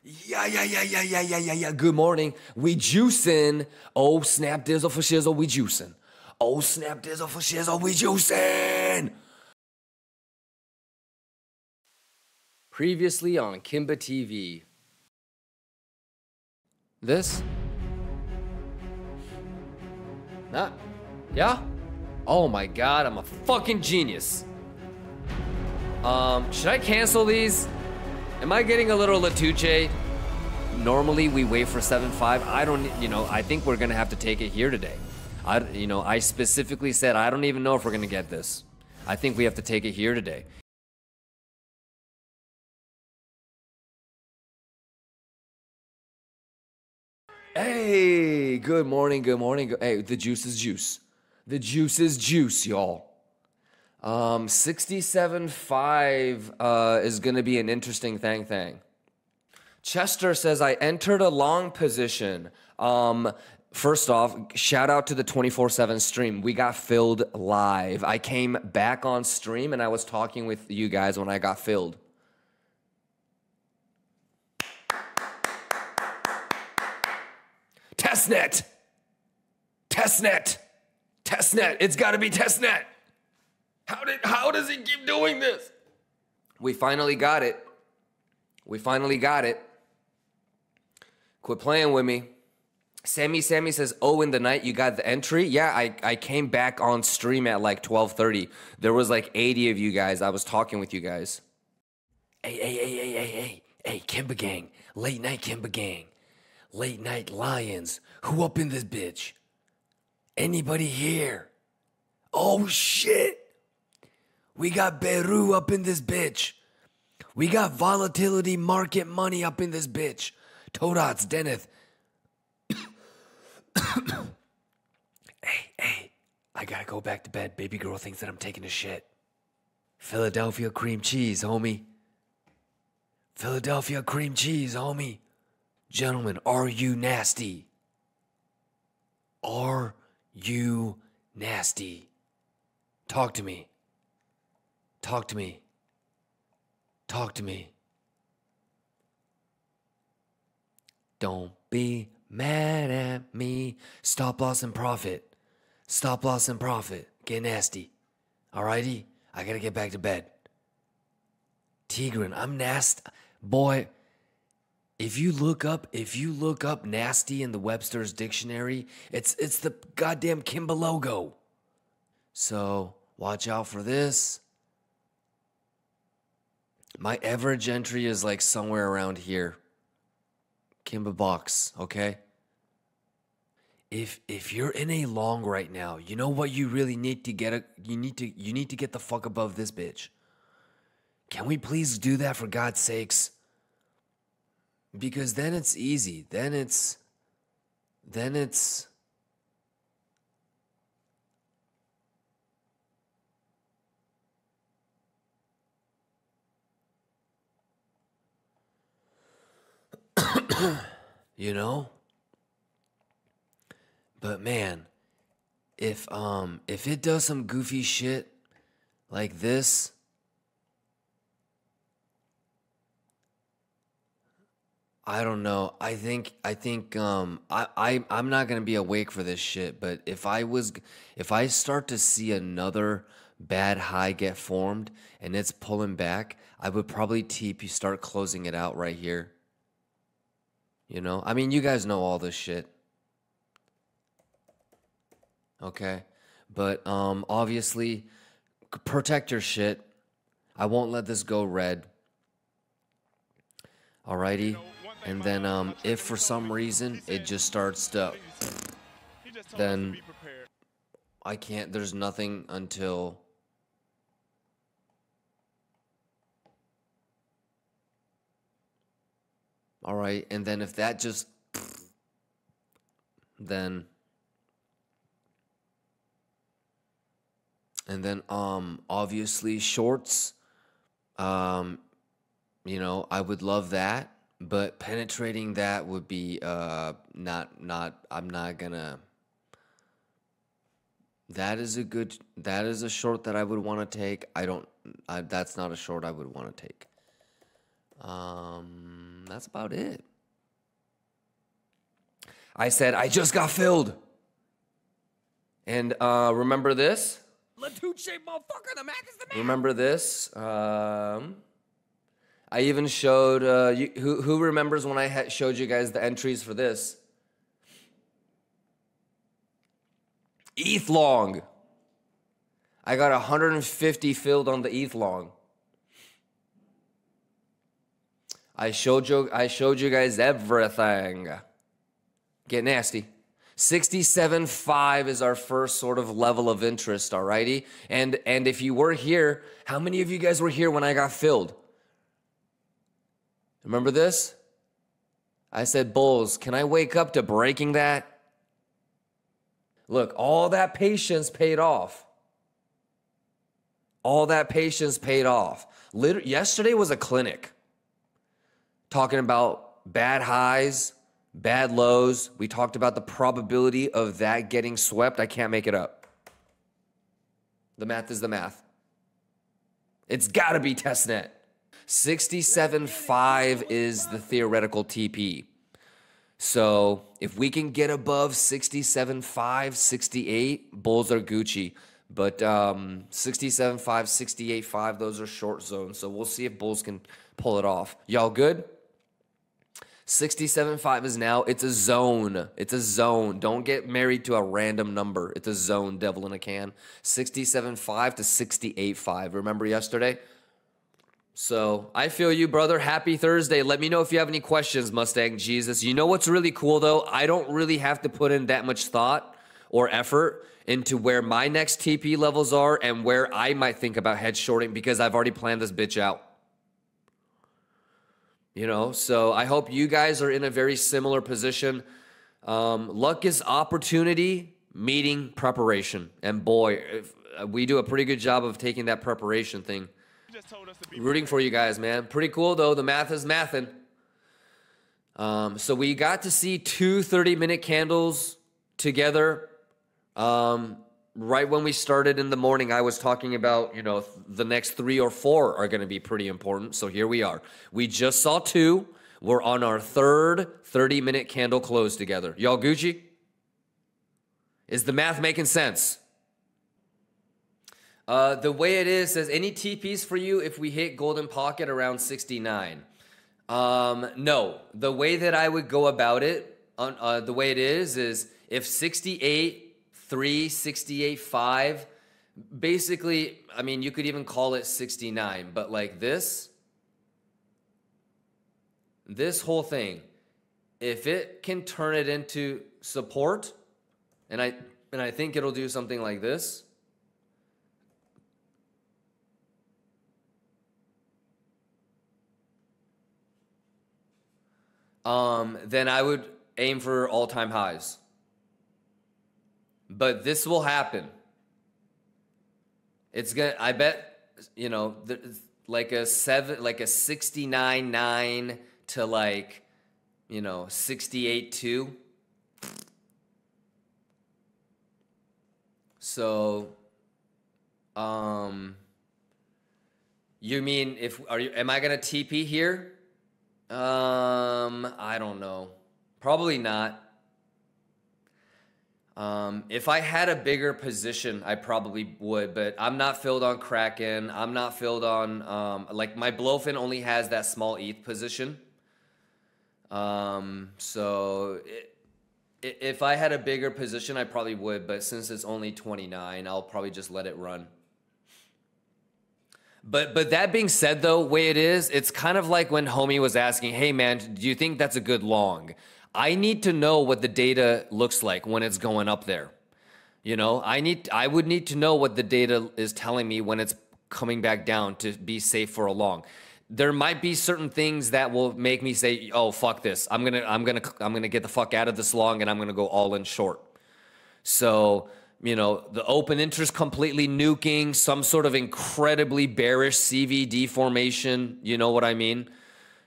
Yeah. Good morning. We juicin'. Oh, snap dizzle for shizzle. We juicin'. Oh, snap dizzle for shizzle. We juicin'. Previously on Kimba TV. This? Nah. Yeah? Oh my god, I'm a fucking genius. Should I cancel these? Am I getting a little Latuche? Normally we wait for 7.5. I don't, I think we're gonna have to take it here today. I specifically said I don't even know if we're gonna get this. I think we have to take it here today. Hey, good morning. Hey, the juice is juice. The juice is juice, y'all. 67.5 is going to be an interesting thing. Chester says, I entered a long position. First off, shout out to the 24/7 stream. We got filled live. I came back on stream and I was talking with you guys when I got filled. Testnet. It's got to be testnet. How does he keep doing this? We finally got it. Quit playing with me. Sammy says, oh, in the night you got the entry? Yeah, I came back on stream at like 12:30. There was like 80 of you guys. I was talking with you guys. Hey, Kimba gang. Late night Kimba gang. Late night lions. Who up in this bitch? Anybody here? Oh shit. We got Beru up in this bitch. We got volatility market money up in this bitch. Todots, Deneth. Hey, I gotta go back to bed. Baby girl thinks that I'm taking a shit. Philadelphia cream cheese, homie. Philadelphia cream cheese, homie. Gentlemen, are you nasty? Are you nasty? Talk to me. Don't be mad at me. Stop loss and profit. Get nasty. Alrighty? I gotta get back to bed. Tigran, I'm nasty. Boy, if you look up nasty in the Webster's dictionary, it's the goddamn Kimba logo. So watch out for this. My average entry is like somewhere around here. Kimba box, okay? If you're in a long right now, you know what you really need to get you need to get the fuck above this bitch. Can we please do that for God's sakes? Because then it's easy. Then it's you know? But man, if it does some goofy shit like this, I don't know. I think I'm not gonna be awake for this shit, but if I start to see another bad high get formed and it's pulling back, I would probably TP start closing it out right here. You know? I mean, you guys know all this shit. Okay? But obviously protect your shit. I won't let this go red. Alrighty? And then if for some reason it just starts to, then I can't, there's nothing until alright, and then if that just then and then obviously shorts, I would love that. But penetrating that would be I'm not gonna. That is a short that I would want to take. That's not a short I would want to take. That's about it. I said, I just got filled. And remember this? Latuche, motherfucker, the math is the math. Remember this? I even showed, who remembers when I showed you guys the entries for this? ETH long. I got 150 filled on the ETH long. I showed you guys everything. Get nasty. 67.5 is our first sort of level of interest, alrighty? And if you were here, how many of you guys were here when I got filled? Remember this? I said, bulls, can I wake up to breaking that? Look, all that patience paid off. All that patience paid off. Yesterday was a clinic. Talking about bad highs, bad lows. We talked about the probability of that getting swept. I can't make it up. The math is the math. It's got to be testnet. 67.5 is the theoretical TP. So if we can get above 67.5, 68, bulls are Gucci. But 67.5, 68.5, those are short zones. So we'll see if bulls can pull it off. Y'all good? 67.5 is now, it's a zone. It's a zone. Don't get married to a random number. It's a zone, devil in a can. 67.5 to 68.5. Remember yesterday? So I feel you, brother. Happy Thursday. Let me know if you have any questions, Mustang Jesus. You know what's really cool, though? I don't really have to put in that much thought or effort into where my next TP levels are and where I might think about hedge shorting because I've already planned this bitch out. You know, so I hope you guys are in a very similar position. Luck is opportunity meeting preparation. And boy, we do a pretty good job of taking that preparation thing. Rooting for you guys, man. Pretty cool, though. The math is mathin'. So we got to see two 30-minute candles together. Right when we started in the morning, I was talking about, you know, the next 3 or 4 are going to be pretty important. So here we are. We just saw 2. We're on our third 30-minute candle close together. Y'all Gucci? Is the math making sense? The way it is says, any TPs for you if we hit golden pocket around 69? No. The way that I would go about it, the way it is if 68.3, 68.5, basically, I mean, you could even call it 69, but like this whole thing, if it can turn it into support, and I think it'll do something like this. Then I would aim for all-time highs. But this will happen. It's gonna, I bet, you know, like a 69.9 to like, you know, 68.2. So, you mean am I gonna TP here? I don't know. Probably not. If I had a bigger position, I probably would, but I'm not filled on Kraken. I'm not filled on, like my Blowfin only has that small ETH position. So if I had a bigger position, I probably would, but since it's only 29, I'll probably just let it run. But that being said, though, way it is, it's kind of like when homie was asking, hey man, do you think that's a good long? I need to know what the data looks like when it's going up there. You know, I would need to know what the data is telling me when it's coming back down to be safe for a long. There might be certain things that will make me say, oh, fuck this. I'm gonna get the fuck out of this long and I'm gonna go all in short. So, you know, the open interest completely nuking, some sort of incredibly bearish CVD formation, you know what I mean?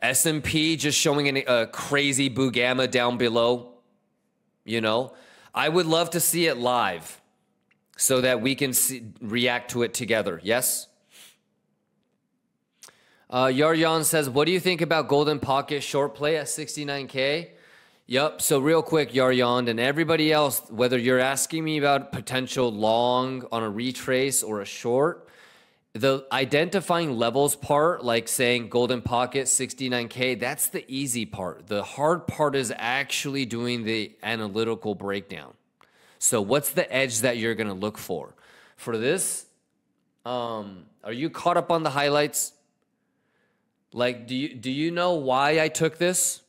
S&P just showing a crazy boo gamma down below, you know? I would love to see it live so that we can react to it together, yes? Yaryan says, what do you think about Golden Pocket short play at 69K? Yep. So real quick, Yaryan and everybody else, whether you're asking me about potential long on a retrace or a short, the identifying levels part, like saying Golden Pocket 69K, that's the easy part. The hard part is actually doing the analytical breakdown. So what's the edge that you're going to look for? For this, are you caught up on the highlights? Like, do you know why I took this?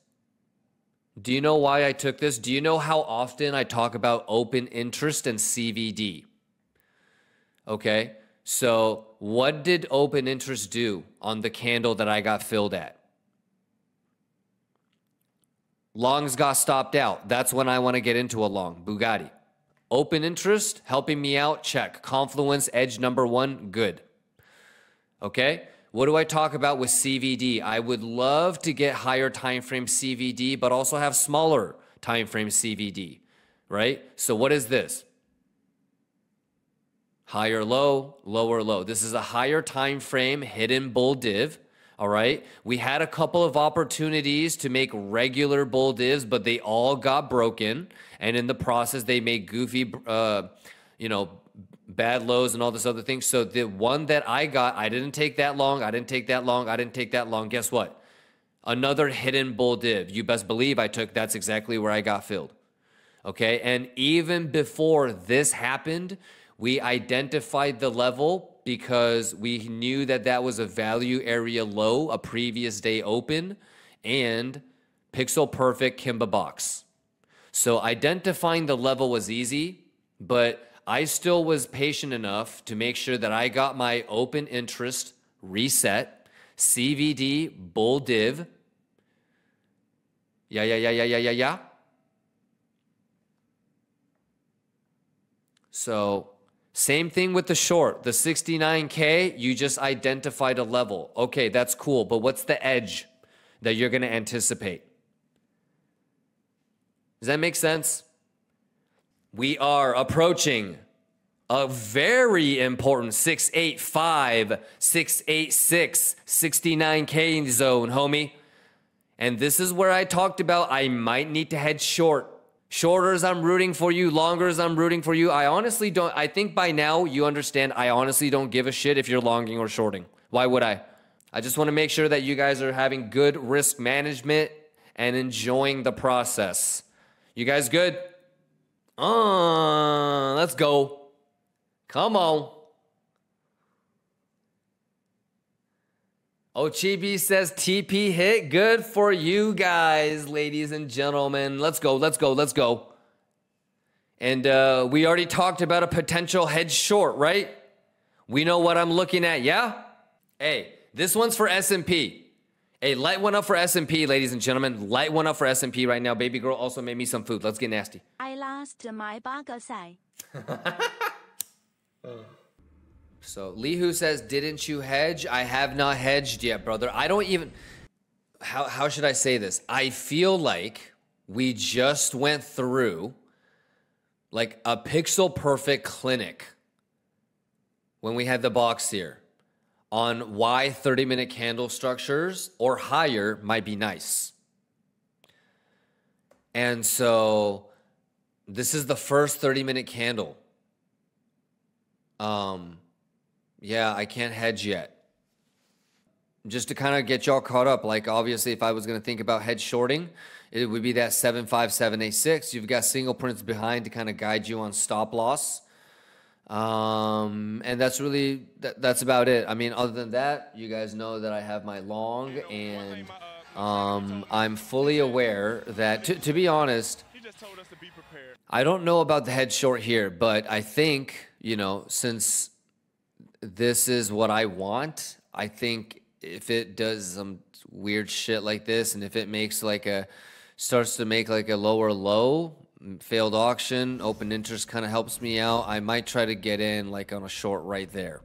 Do you know why I took this? Do you know how often I talk about open interest and CVD? Okay, so what did open interest do on the candle that I got filled at? Longs got stopped out. That's when I want to get into a long. Bugatti. Open interest, helping me out, check. Confluence, edge number 1, good. Okay? What do I talk about with CVD? I would love to get higher time frame CVD, but also have smaller time frame CVD, right? So what is this? Higher low, lower low. This is a higher time frame hidden bull div, all right? We had a couple of opportunities to make regular bull divs, but they all got broken, and in the process, they made goofy, bad lows and all this other thing. So the one that I got, I didn't take that long. I didn't take that long. I didn't take that long. Guess what? Another hidden bull div. You best believe I took, that's exactly where I got filled. Okay. And even before this happened, we identified the level because we knew that that was a value area low, a previous day open, and pixel perfect Kimba box. So identifying the level was easy, but I still was patient enough to make sure that I got my open interest reset, CVD, bull div. Yeah. So same thing with the short, the 69K, you just identified a level. Okay, that's cool, but what's the edge that you're going to anticipate? Does that make sense? We are approaching a very important 685, 686, 69K zone, homie. And this is where I talked about I might need to head short. Shorters, I'm rooting for you. Longers, I'm rooting for you. I honestly don't. I think by now you understand I honestly don't give a shit if you're longing or shorting. Why would I? I just want to make sure that you guys are having good risk management and enjoying the process. You guys good? Let's go. Come on. Ochibi says TP hit. Good for you guys, ladies and gentlemen. Let's go. And we already talked about a potential hedge short, right? We know what I'm looking at, yeah? Hey, this one's for S&P. Hey, light one up for S&P, ladies and gentlemen. Light one up for S&P right now. Baby girl also made me some food. Let's get nasty. I lost my burger side. So Lihu says, didn't you hedge? I have not hedged yet, brother. I don't even, how should I say this? I feel like we just went through like a pixel perfect clinic when we had the box here on why 30-minute candle structures or higher might be nice. And so this is the first 30-minute candle. Yeah, I can't hedge yet. Just to kind of get y'all caught up, like obviously if I was going to think about hedge shorting, it would be that 75786. You've got single prints behind to kind of guide you on stop loss. And that's really, that's about it. I mean, other than that, you guys know that I have my long, and I'm fully aware that, to be honest, I don't know about the hedge short here, but I think, you know, since this is what I want, I think if it does some weird shit like this, and if it makes like starts to make like a lower low, failed auction, open interest kind of helps me out, I might try to get in like on a short right there.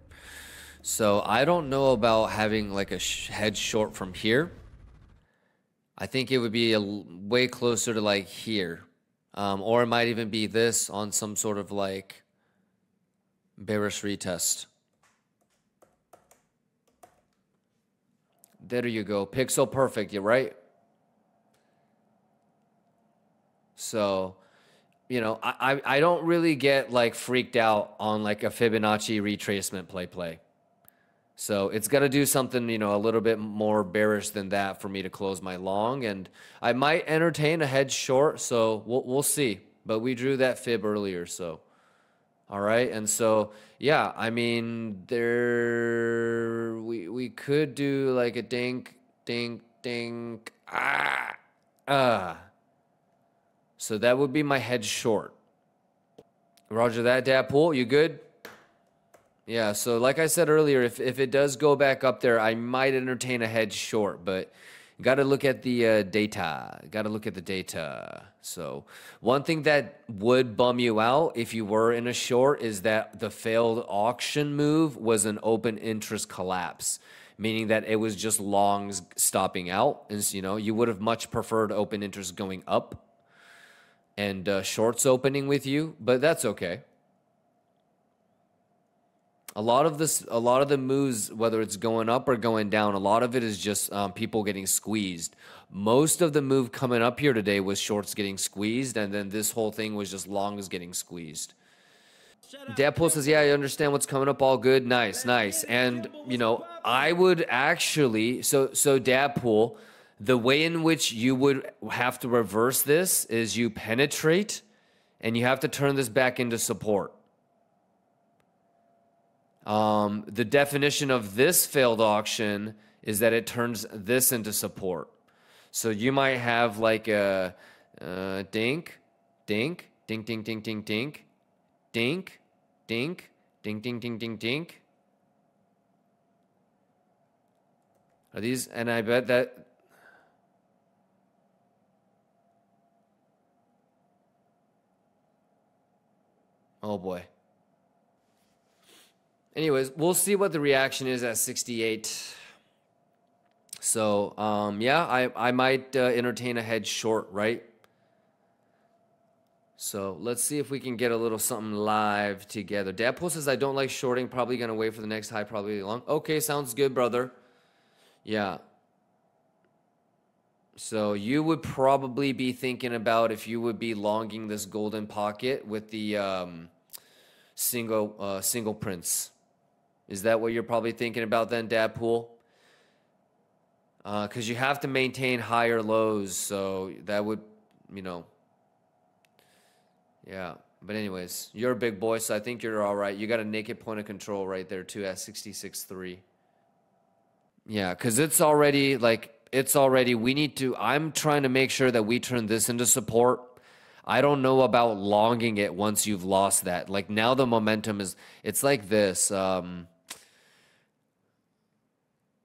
So I don't know about having like a hedge short from here. I think it would be way closer to like here. Or it might even be this on some sort of like bearish retest. There you go. Pixel perfect, you're right. So, you know, I don't really get like freaked out on like a Fibonacci retracement play. So it's got to do something, you know, a little bit more bearish than that for me to close my long. And I might entertain a hedge short, so we'll see. But we drew that fib earlier, so. All right, and so, yeah, I mean, we could do like a dink, dink, dink, So that would be my hedge short. Roger that, Dadpool, you good? Yeah, so like I said earlier, if it does go back up there, I might entertain a hedge short, but you got to look at the data. Got to look at the data. So one thing that would bum you out if you were in a short is that the failed auction move was an open interest collapse, meaning that it was just longs stopping out. And, you know, you would have much preferred open interest going up and shorts opening with you, but that's okay. A lot of the moves, whether it's going up or going down, a lot of it is just people getting squeezed. Most of the move coming up here today was shorts getting squeezed, and then this whole thing was just longs getting squeezed. Deadpool says, yeah, I understand what's coming up. All good. Nice, nice. And, you know, I would actually, so Deadpool, the way in which you would have to reverse this is you penetrate, and you have to turn this back into support. The definition of this failed auction is that it turns this into support. So you might have like a dink, dink, dink, dink, dink, dink, dink, dink, dink, dink, dink, dink, dink, dink. Are these? And I bet that. Oh boy. Anyways, we'll see what the reaction is at 68. So, yeah, I might entertain a hedge short, right? So let's see if we can get a little something live together. Dadpool says, I don't like shorting. Probably going to wait for the next high, probably long. Okay, sounds good, brother. Yeah. So you would probably be thinking about if you would be longing this golden pocket with the single prints. Is that what you're probably thinking about then, Dadpool? Because you have to maintain higher lows, so that would, you know. Yeah, but anyways, you're a big boy, so I think you're all right. You got a naked point of control right there, too, at 66.3. Yeah, because it's already, we need to, I'm trying to make sure that we turn this into support. I don't know about longing it once you've lost that. Like, now the momentum is, it's like this.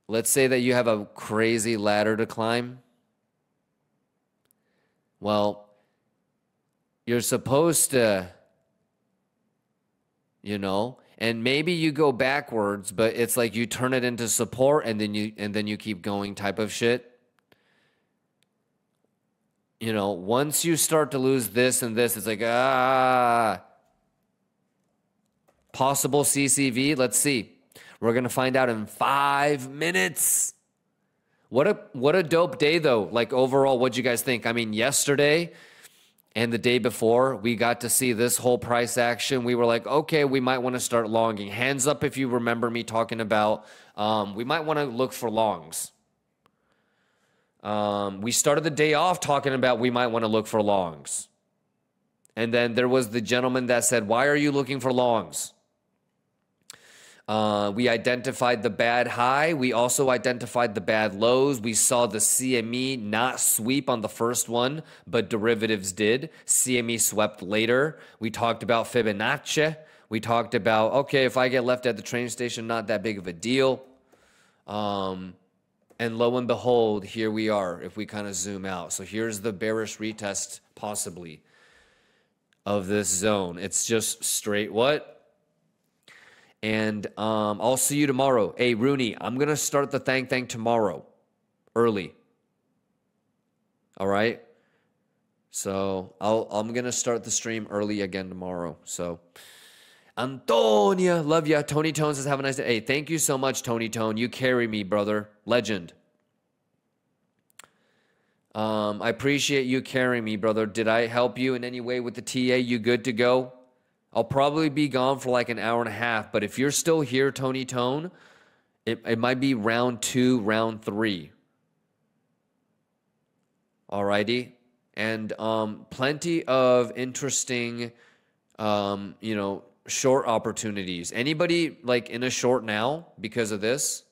Let's say that you have a crazy ladder to climb. Well, you're supposed to, you know, and maybe you go backwards, but it's like you turn it into support and then you keep going type of shit. You know, once you start to lose this and this, it's like, possible CCV. Let's see. We're going to find out in 5 minutes. What a dope day, though. Like, overall, what'd you guys think? I mean, yesterday and the day before, we got to see this whole price action. We were like, okay, we might want to start longing. Hands up if you remember me talking about we might want to look for longs. We started the day off talking about we might want to look for longs. And then there was the gentleman that said, why are you looking for longs? We identified the bad high. We also identified the bad lows. We saw the CME not sweep on the first one, but derivatives did. CME swept later. We talked about Fibonacci. We talked about, okay, if I get left at the train station, not that big of a deal. And lo and behold, here we are, if we kind of zoom out. So here's the bearish retest, possibly, of this zone. It's just straight what? And I'll see you tomorrow. Hey, Rooney, I'm going to start the thang tomorrow, early. All right? So I'm going to start the stream early again tomorrow. So, Antonia, love ya. Tony Tone says, have a nice day. Hey, thank you so much, Tony Tone. You carry me, brother. Legend. I appreciate you carrying me, brother. Did I help you in any way with the TA? You good to go? I'll probably be gone for like an hour and a half, but if you're still here, Tony Tone, it might be round 2, round 3. Alrighty. And plenty of interesting, short opportunities. Anybody like in a short now because of this?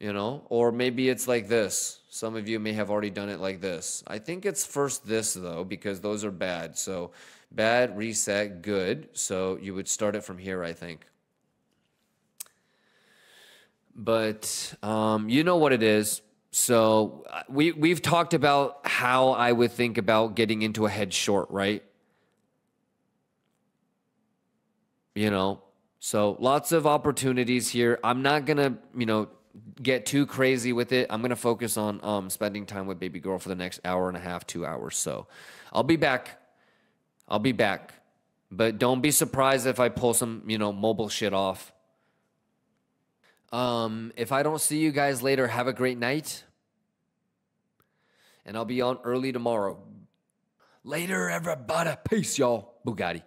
Or maybe it's like this. Some of you may have already done it like this. I think it's first this though, because those are bad. So bad, reset, good. So you would start it from here, I think. But you know what it is. So we've talked about how I would think about getting into a head short, right? So lots of opportunities here. I'm not gonna, get too crazy with it. I'm gonna focus on spending time with baby girl for the next hour and a half, 2 hours. So I'll be back. But don't be surprised if I pull some, mobile shit off. If I don't see you guys later, have a great night. And I'll be on early tomorrow. Later, everybody. Peace, y'all. Bugatti.